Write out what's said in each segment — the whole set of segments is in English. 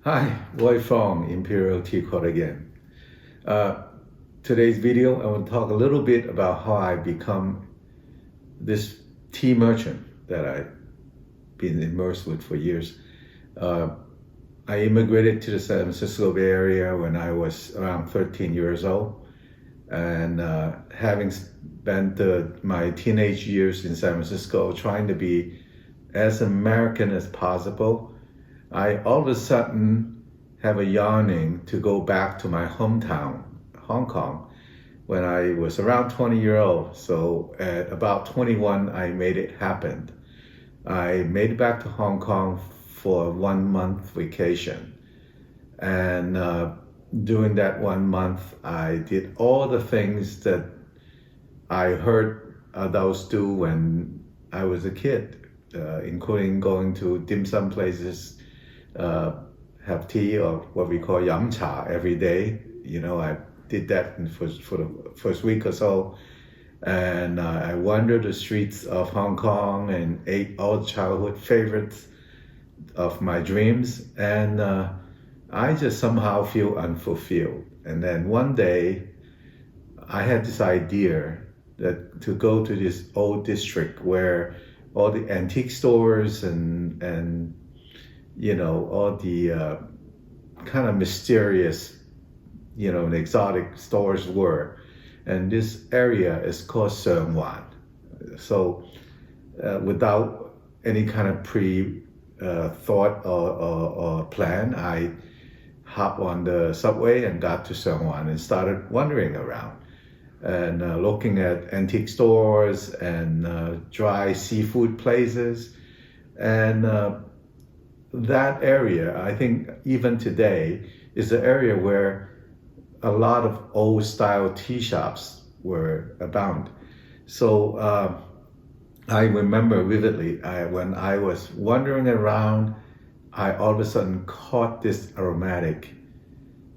Hi, Fong, Imperial Tea Court again. Uh, Today's video, I want to talk a little bit about how I become this tea merchant that I've been immersed with for years. Uh, I immigrated to the San Francisco Bay Area when I was around 13 years old. And having spent my teenage years in San Francisco trying to be as American as possible, I all of a sudden have a yearning to go back to my hometown, Hong Kong, when I was around 20 years old. So at about 21, I made it happen. I made it back to Hong Kong for a 1 month vacation. And during that 1 month, I did all the things that I heard adults do when I was a kid, including going to dim sum places, have tea or what we call yum cha every day. I did that for the first week or so. And I wandered the streets of Hong Kong and ate all childhood favorites of my dreams. And I just somehow feel unfulfilled. And then one day I had this idea that to go to this old district where all the antique stores and all the kind of mysterious, and exotic stores were. And this area is called Wan. So without any kind of thought or plan, I hopped on the subway and got to Wan and started wandering around and looking at antique stores and dry seafood places. And that area, I think even today, is the area where a lot of old style tea shops were abound. So I remember vividly, when I was wandering around, I all of a sudden caught this aromatic,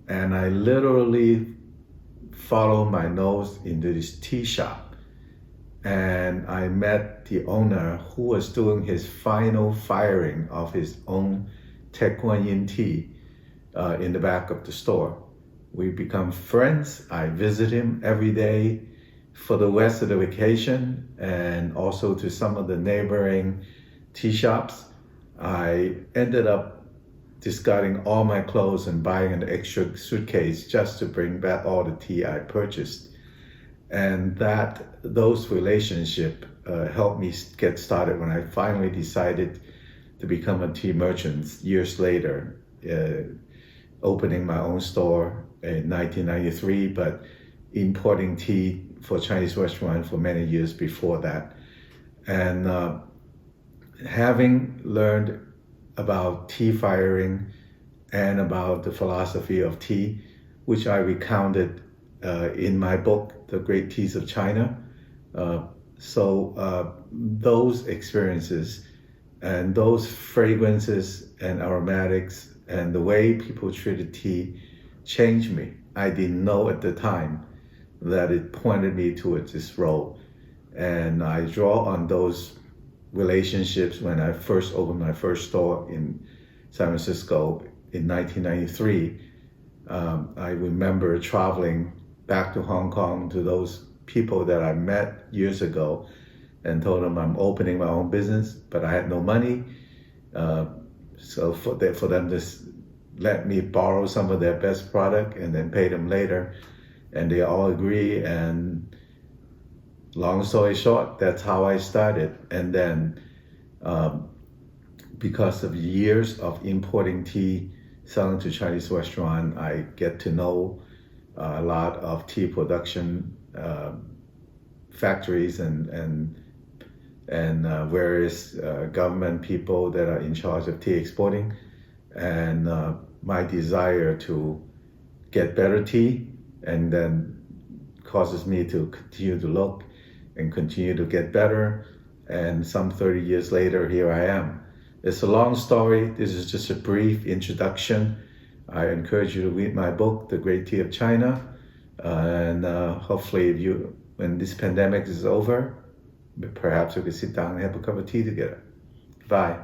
and I literally followed my nose into this tea shop. And I met the owner who was doing his final firing of his own Tequan tea in the back of the store. We become friends. I visit him every day for the rest of the vacation and also to some of the neighboring tea shops. I ended up discarding all my clothes and buying an extra suitcase just to bring back all the tea I purchased. And those relationships helped me get started when I finally decided to become a tea merchant years later, opening my own store in 1993, but importing tea for Chinese restaurants for many years before that. And having learned about tea firing and about the philosophy of tea, which I recounted in my book, The Great Teas of China. So those experiences and those fragrances and aromatics and the way people treated tea changed me. I didn't know at the time that it pointed me towards this role. And I draw on those relationships when I first opened my first store in San Francisco in 1993. I remember traveling back to Hong Kong to those people that I met years ago and told them I'm opening my own business, but I had no money. So for them to let me borrow some of their best product and then pay them later. And they all agree. And long story short, that's how I started. And then because of years of importing tea, selling to Chinese restaurant, I get to know a lot of tea production factories and various government people that are in charge of tea exporting. And my desire to get better tea and then causes me to continue to look and continue to get better. And some 30 years later, here I am. It's a long story. This is just a brief introduction. I encourage you to read my book, The Great Tea of China. And hopefully when this pandemic is over, perhaps we could sit down and have a cup of tea together. Bye.